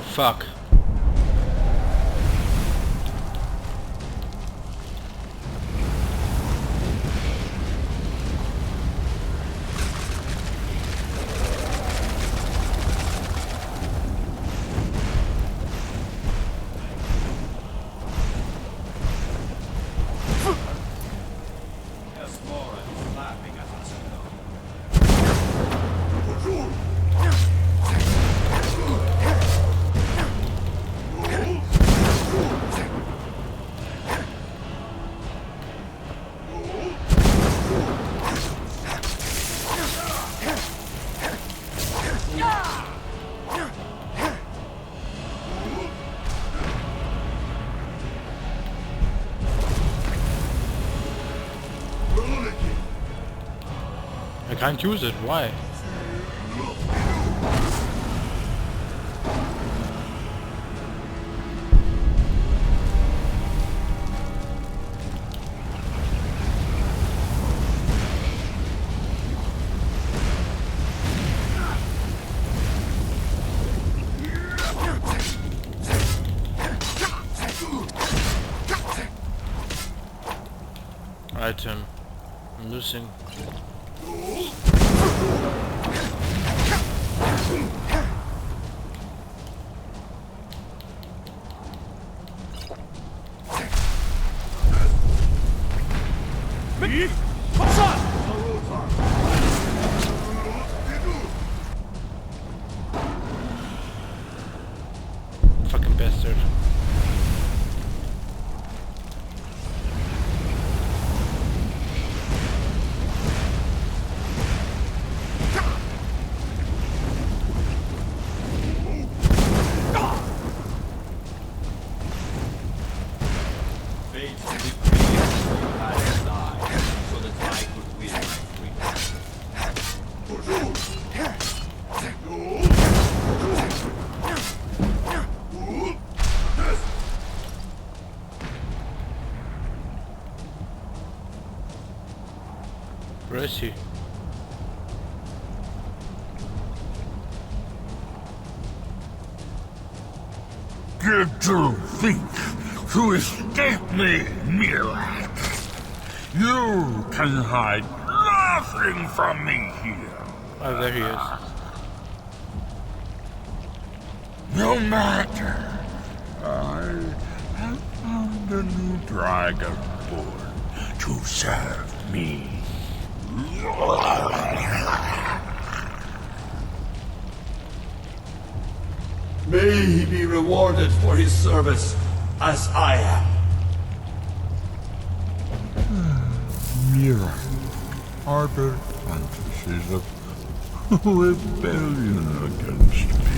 Fuck. I can't use it, why? Item. I'm losing. Fucking bastard. Where is he? Did you think to escape me, Mirak? You can hide nothing from me here. Oh, there he is. No matter. I have found a new Dragonborn to serve me. May he be rewarded for his service, as I am. Mira harbored fantasies of rebellion against me.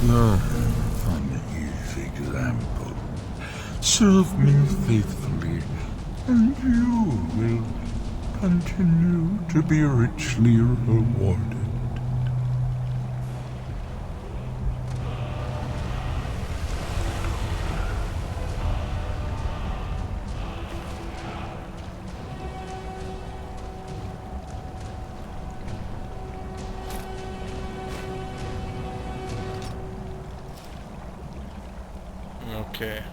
Learn from his example. Serve me faithfully, and you will continue to be richly rewarded. Okay.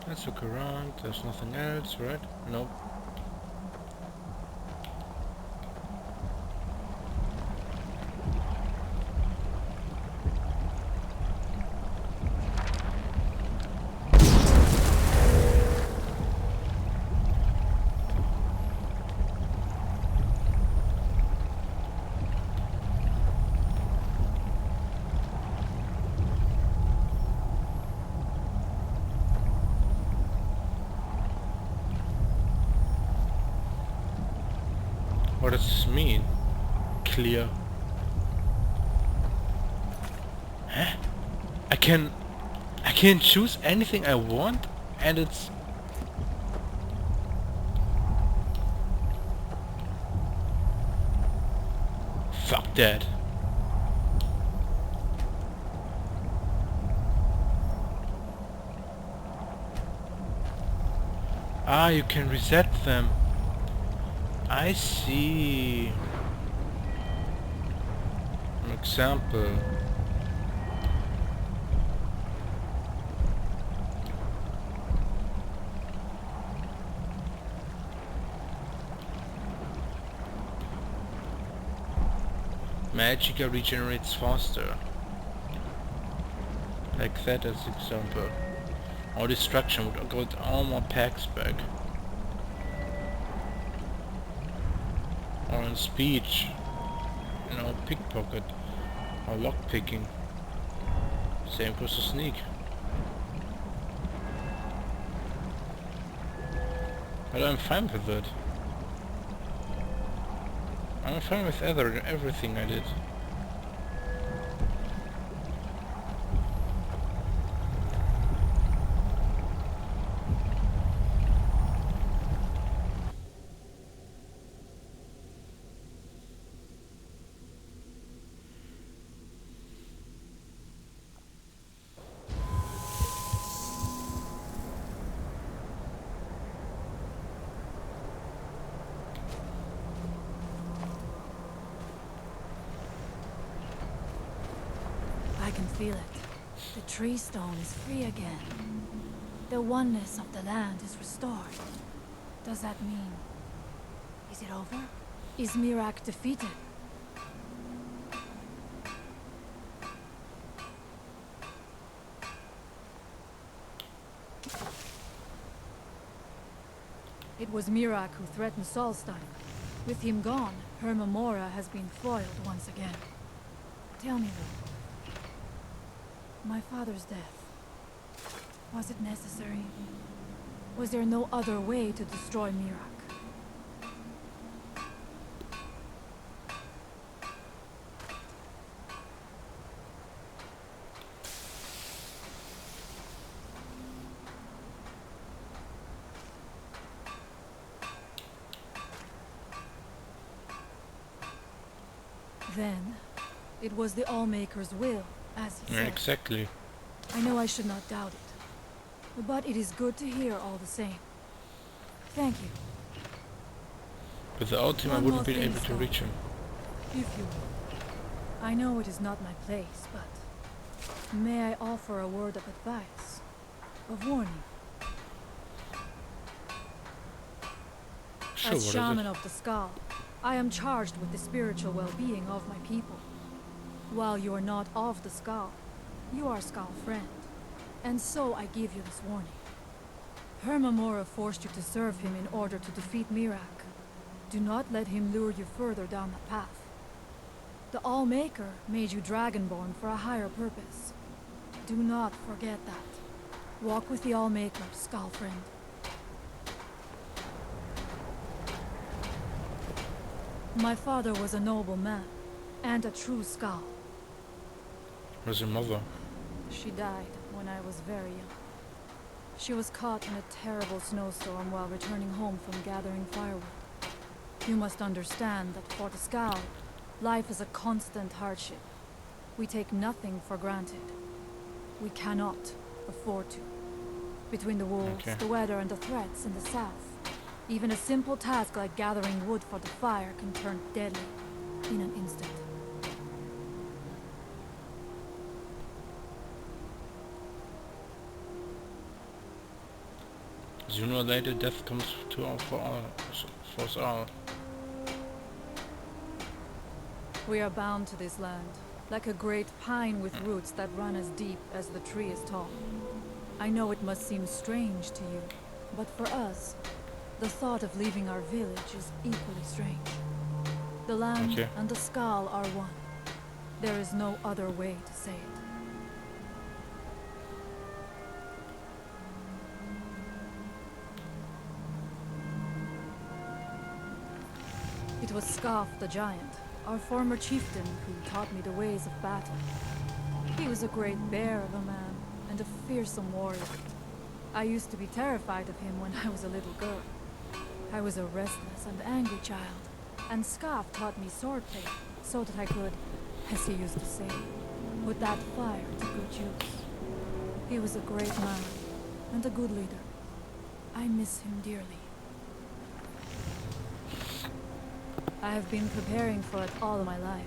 Let's look around. There's nothing else, right? Nope. What does this mean? Clear. Huh? I can choose anything I want, and it's Fuck that. Ah, you can reset them. I see. An example. Magica regenerates faster. Like that as example. Or destruction would go with all my packs back. Or in speech. You know, pickpocket. Or lockpicking. Same goes to sneak. But I'm fine with it. I'm fine with everything I did. I can feel it. The tree stone is free again. The oneness of the land is restored. Does that mean... is it over? Is Miraak defeated? It was Miraak who threatened Solstein. With him gone, Hermamora has been foiled once again. Tell me though, my father's death, was it necessary? Was there no other way to destroy Miraak? Then, it was the Allmaker's will, as he Yeah, said. exactly. I know I should not doubt it, but it is good to hear all the same. Thank you, Without him I One wouldn't more be thing, able to Storm. reach him. if you will. I know it is not my place, but may I offer a word of advice, of warning? Sure, As what shaman is it? of the Skull, I am charged with the spiritual well-being of my people. While you are not of the Skull, you are Skull friend, and so I give you this warning. Hermamora forced you to serve him in order to defeat Miraak. Do not let him lure you further down that path. The Allmaker made you Dragonborn for a higher purpose. Do not forget that. Walk with the Allmaker, Skull friend. My father was a noble man, and a true Skull. Where's your mother? She died when I was very young. She was caught in a terrible snowstorm while returning home from gathering firewood. You must understand that for the Skull, life is a constant hardship. We take nothing for granted. We cannot afford to. Between the wolves, Okay. the weather, and the threats in the south, even a simple task like gathering wood for the fire can turn deadly in an instant. Sooner or later death comes to all for us all. We are bound to this land, like a great pine with roots that run as deep as the tree is tall. I know it must seem strange to you, but for us, the thought of leaving our village is equally strange. The land Okay. and the Skull are one. There is no other way to say it. It was Scarf the Giant, our former chieftain, who taught me the ways of battle. He was a great bear of a man, and a fearsome warrior. I used to be terrified of him when I was a little girl. I was a restless and angry child, and Scarf taught me swordplay, so that I could, as he used to say, put that fire to good use. He was a great man and a good leader. I miss him dearly. I have been preparing for it all my life.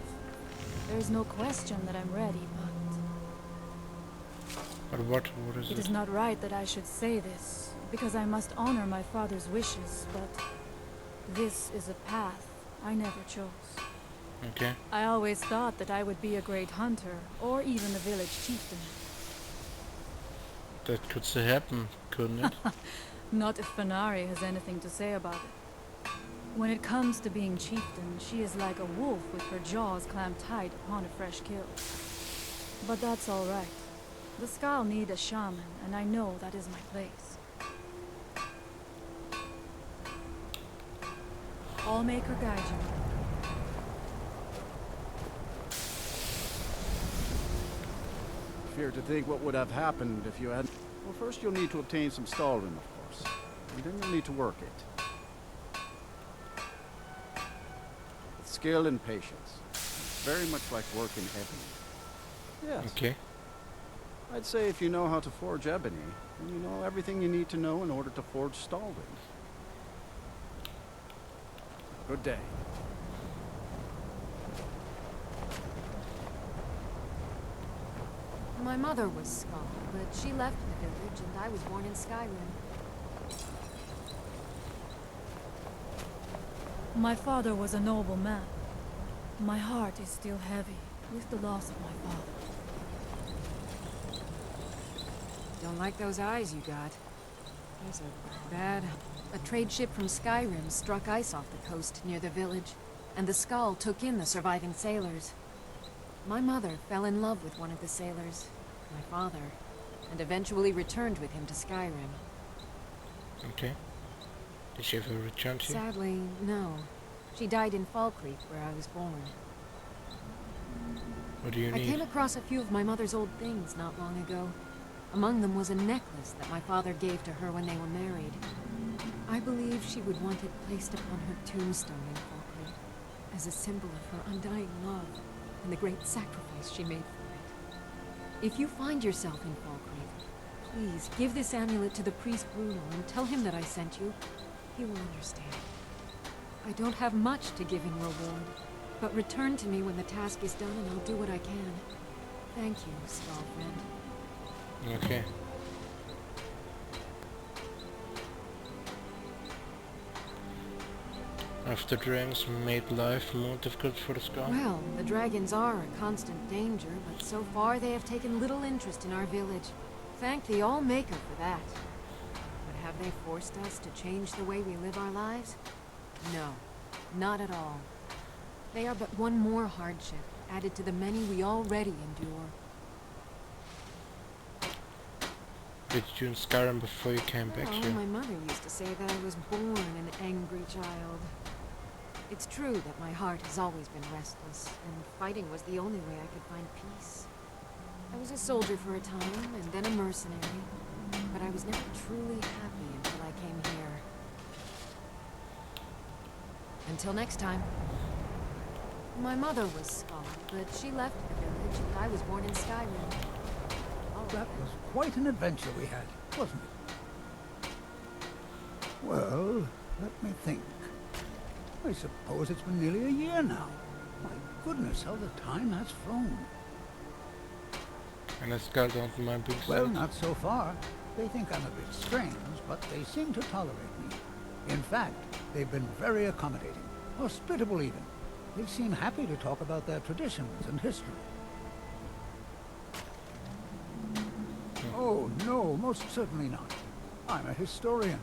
There is no question that I'm ready, But what is it it? is not right that I should say this, because I must honor my father's wishes, but this is a path I never chose. Okay. I always thought that I would be a great hunter, or even a village chieftain. That could still happen, couldn't it? Not if Fenari has anything to say about it. When it comes to being chieftain, she is like a wolf with her jaws clamped tight upon a fresh kill. But that's all right. The Skal need a shaman, and I know that is my place. I'll make her guide you. Fear to think what would have happened if you had... Well, first you'll need to obtain some Skyrim, of course. And then you'll need to work it. With skill and patience. It's very much like working ebony. Yes. Okay. I'd say if you know how to forge ebony, then you know everything you need to know in order to forge Stalwyn. Good day. My mother was Skal, but she left the village and I was born in Skyrim. My father was a noble man. My heart is still heavy with the loss of my father. Don't like those eyes you got. There's a bad... A trade ship from Skyrim struck ice off the coast near the village, and the Skal took in the surviving sailors. My mother fell in love with one of the sailors, my father, and eventually returned with him to Skyrim. Okay. Did she ever return to you? Sadly, no. She died in Fall Creek, where I was born. What do you I came need? across a few of my mother's old things not long ago. Among them was a necklace that my father gave to her when they were married. I believe she would want it placed upon her tombstone in Fall Creek, as a symbol of her undying love and the great sacrifice she made for it. If you find yourself in Fall Creek, please give this amulet to the priest Bruno and tell him that I sent you. He will understand. I don't have much to give in reward, but return to me when the task is done and I'll do what I can. Thank you, Skal friend. Okay. After dragons made life more difficult for the Skal? Well, the dragons are a constant danger, but so far they have taken little interest in our village. Thank the All-Maker for that. But have they forced us to change the way we live our lives? No, not at all. They are but one more hardship, added to the many we already endure. Did you in Skyrim before you came back Well, here? my mother used to say that I was born an angry child. It's true that my heart has always been restless, and fighting was the only way I could find peace. I was a soldier for a time, and then a mercenary, but I was never truly happy until I came here. Until next time. My mother was Skal, but she left the village, and I was born in Skyrim. That was quite an adventure we had, wasn't it? Well, let me think. I suppose it's been nearly a year now. My goodness, how the time has flown. And the Skal don't mind being Well, sent? not so far. They think I'm a bit strange, but they seem to tolerate me. In fact, they've been very accommodating, hospitable even. They seem happy to talk about their traditions and history. Oh, no, most certainly not. I'm a historian.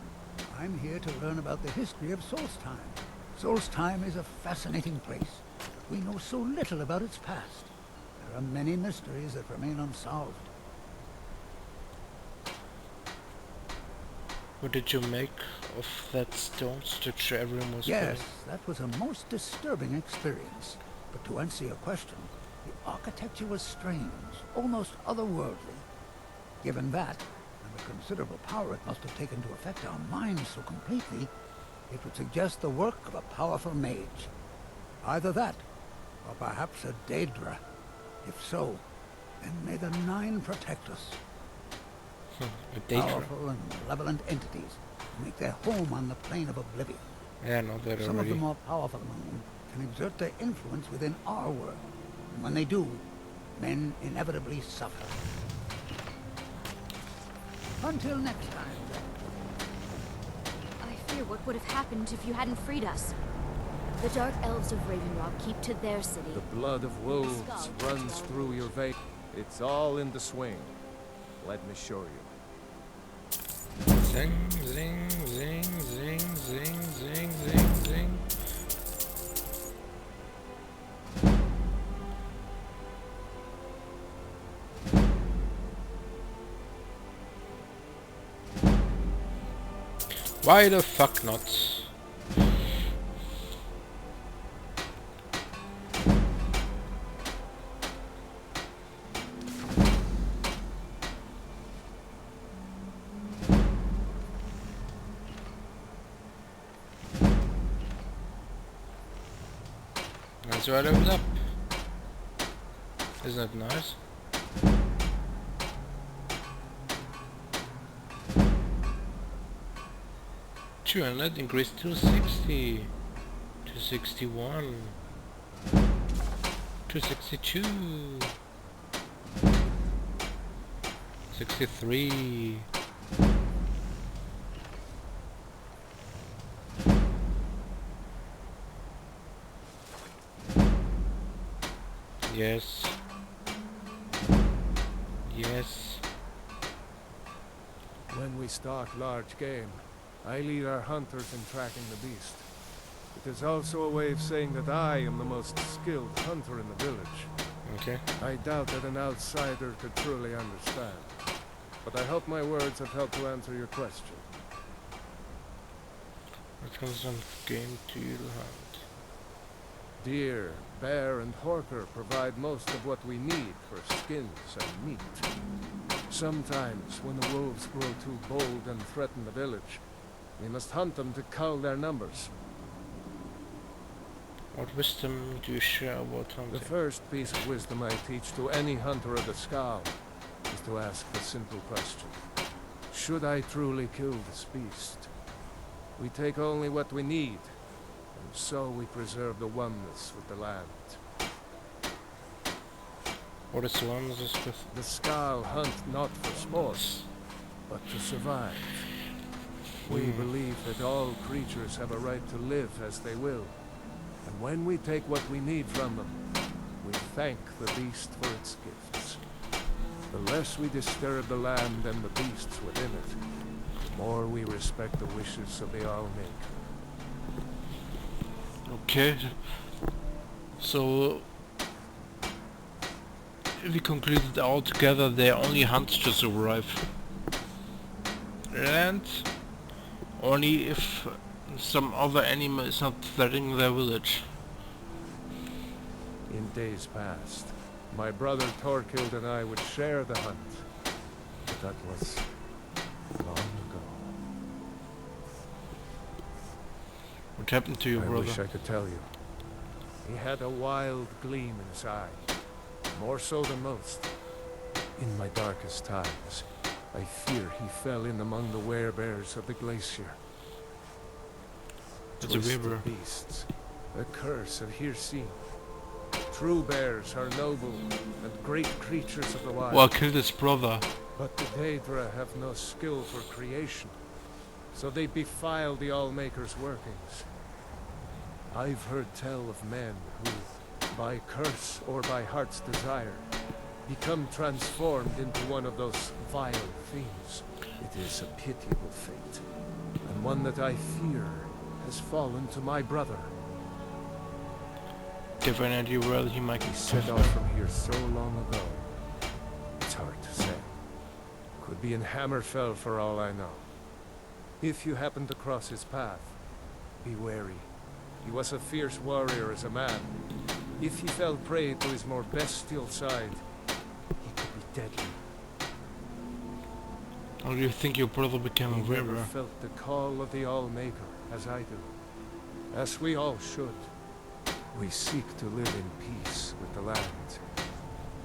I'm here to learn about the history of Solstheim. Solstheim is a fascinating place. We know so little about its past. There are many mysteries that remain unsolved. What did you make of that stone structure everyone was Yes, building? that was a most disturbing experience. But to answer your question, the architecture was strange, almost otherworldly. Given that, and the considerable power it must have taken to affect our minds so completely, it would suggest the work of a powerful mage. Either that, Or perhaps a Daedra? If so, then may the Nine protect us. A Daedra. Powerful and malevolent entities who make their home on the plane of oblivion. Yeah, not that Some of already. the more powerful among them can exert their influence within our world. And when they do, men inevitably suffer. Until next time. I fear what would have happened if you hadn't freed us. The Dark Elves of Ravenrock keep to their city. The blood of wolves runs through your veins. It's all in the swing. Let me show you. Zing, zing, zing, zing, zing, zing, zing, zing. Why the fuck not? That's why I leveled up. Isn't that nice? $200 increased to 60, to 61, to 62, 63. Yes. Yes. When we stalk large game, I lead our hunters in tracking the beast. It is also a way of saying that I am the most skilled hunter in the village. Okay. I doubt that an outsider could truly understand. But I hope my words have helped to answer your question. What constant game do you hunt? Deer, bear, and horker provide most of what we need for skins and meat. Sometimes, when the wolves grow too bold and threaten the village, we must hunt them to cull their numbers. What wisdom do you share about hunting? The first piece of wisdom I teach to any hunter of the Skull is to ask the simple question. Should I truly kill this beast? We take only what we need, and so we preserve the oneness with the land. What is the one with? The Skull hunt not for sport, but to survive. We believe that all creatures have a right to live as they will. And when we take what we need from them, we thank the beast for its gifts. The less we disturb the land and the beasts within it, the more we respect the wishes of the All-Maker. Okay. So if we concluded all together, they only hunt to survive. And only if some other animal is not threatening their village. In days past, my brother Torkild and I would share the hunt. But that was long ago. What happened to your I brother? wish I could tell you. He had a wild gleam in his eye, more so than most. In my darkest times, I fear he fell in among the werebears of the glacier. It's a Twisted river. beasts, the curse of Hircine. True bears are noble and great creatures of the wild. Well, killed his brother. But the Daedra have no skill for creation, so they defile the All-Maker's workings. I've heard tell of men who, by curse or by heart's desire, become transformed into one of those vile fiends. It is a pitiable fate, and one that I fear has fallen to my brother. Give an idea where he might He set off from here so long ago. It's hard to say. Could be in Hammerfell for all I know. If you happen to cross his path, be wary. He was a fierce warrior as a man. If he fell prey to his more bestial side, he could be deadly. How do you think your brother became a He never river? felt the call of the All-Maker, as I do. As we all should. We seek to live in peace with the land.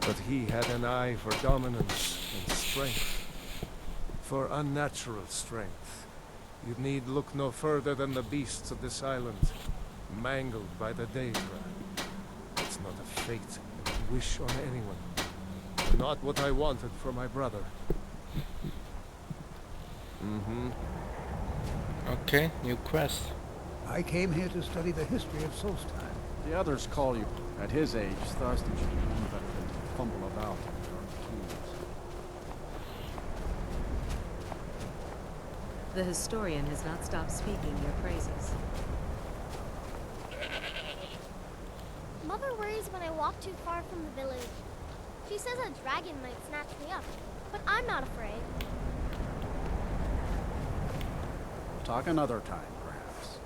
But he had an eye for dominance and strength. For unnatural strength. You need look no further than the beasts of this island, mangled by the Daedra. It's not a fate I would wish on anyone. Not what I wanted for my brother. Okay, new quest. I came here to study the history of Solstheim. The others call you. At his age, Thurston should be one better than to fumble about in dark tools. The historian has not stopped speaking your praises. Mother worries when I walk too far from the village. She says a dragon might snatch me up, but I'm not afraid. We'll talk another time, perhaps.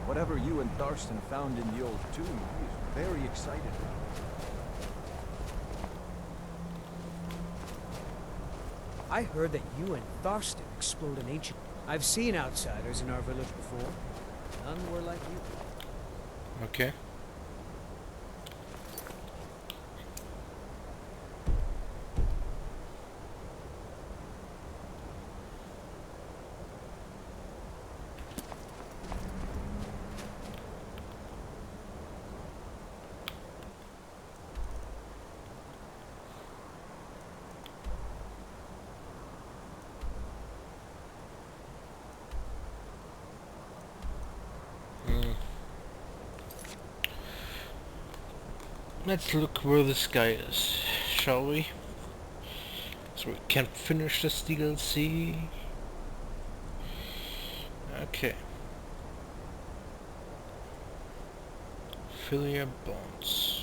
Whatever you and Thurston found in the old tomb, he was very excited about. I heard that you and Thurston explored an ancient... I've seen outsiders in our village before. None were like you. Okay. Let's look where this guy is, shall we? So we can finish this DLC. Okay. Filia Bones.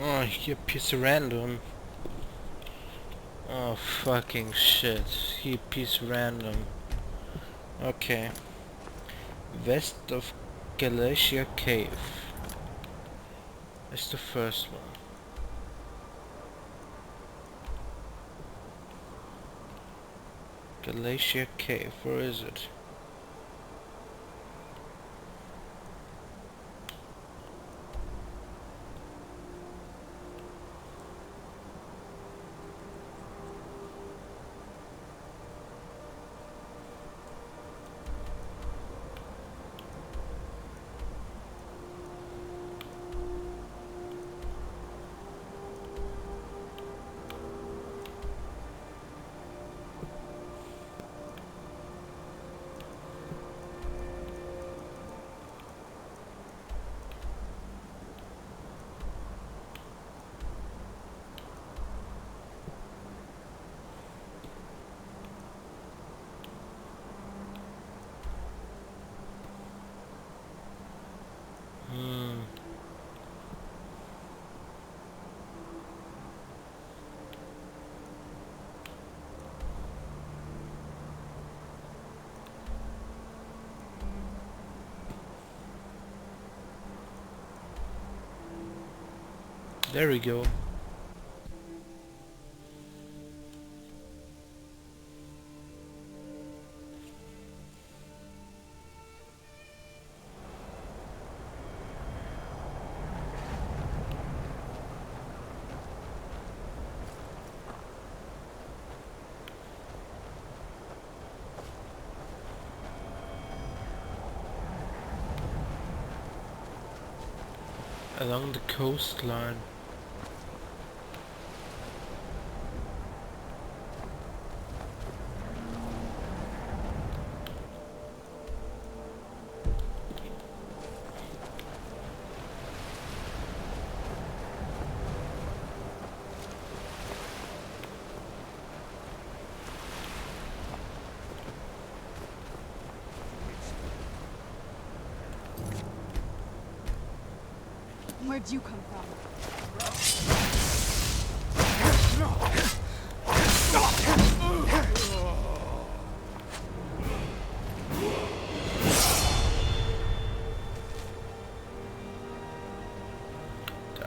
Oh, he appears random. Oh, fucking shit. He appears random. Okay. West of Galatia Cave. That's the first one. Galatia Cave, where is it? There we go. Along the coastline. Where'd you come from?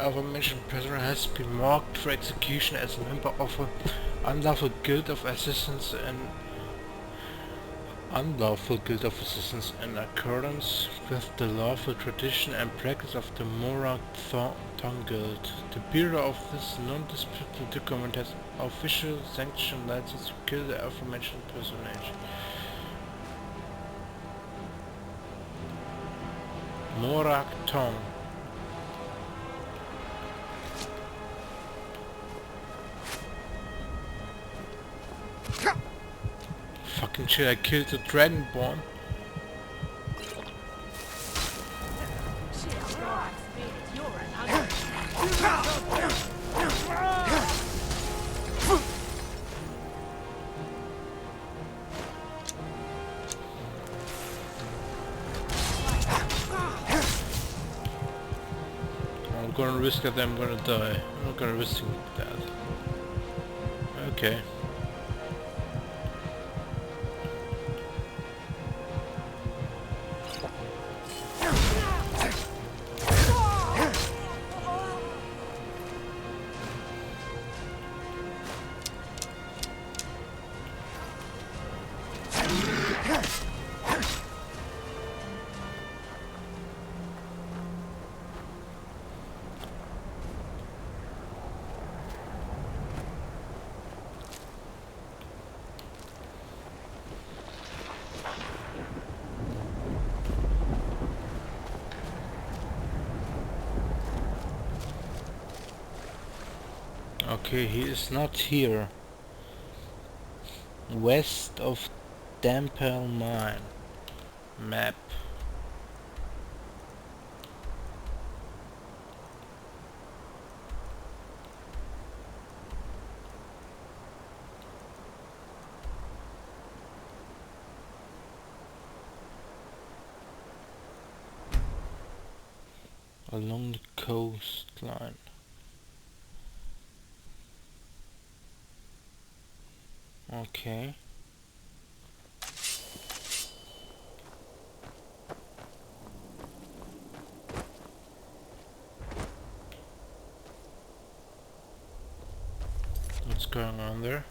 aforementioned prisoner has been marked for execution as a member of an unlawful guild of assassins in accordance with the lawful tradition and practice of the Morak Tongue Guild. The bearer of this non-disputed document has official sanction license to kill the aforementioned personage. Morak Tongue. Fucking shit, I killed the Dragonborn. I'm gonna risk that I'm gonna die. I'm not gonna risk that. Okay. Okay, he is not here. West of Dampel Mine. Map. Along the coastline. Okay. What's going on there?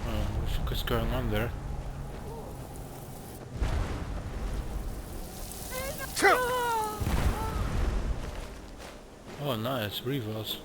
What the fuck is going on there? Oh nice, reverse.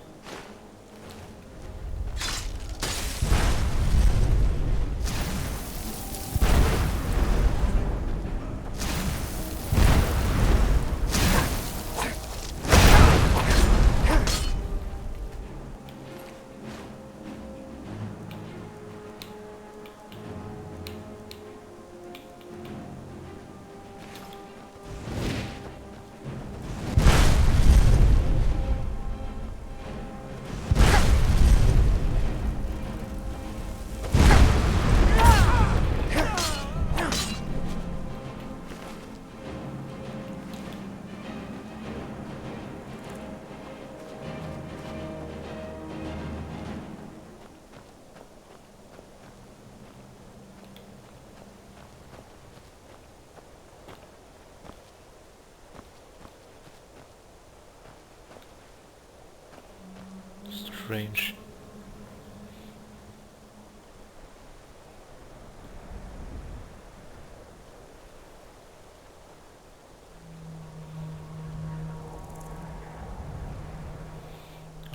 Strange.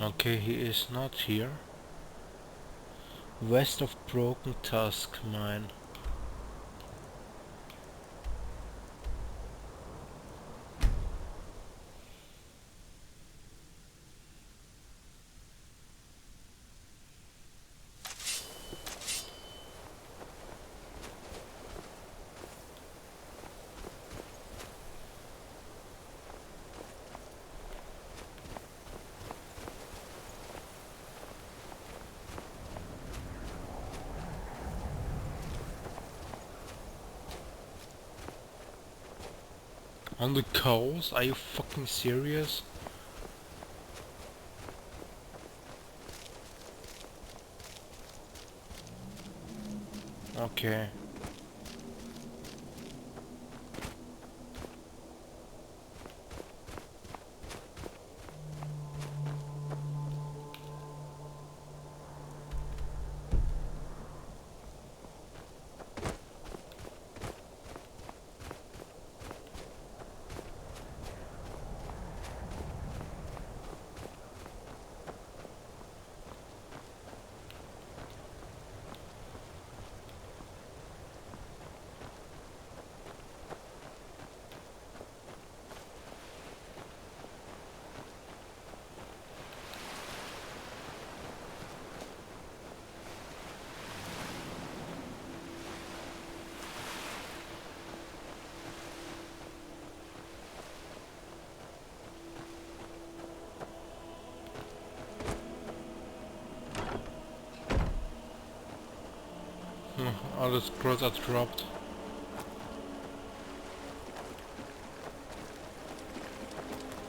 Okay, he is not here. West of Broken Tusk Mine. On the coast? Are you fucking serious? Okay. All the scrolls are dropped.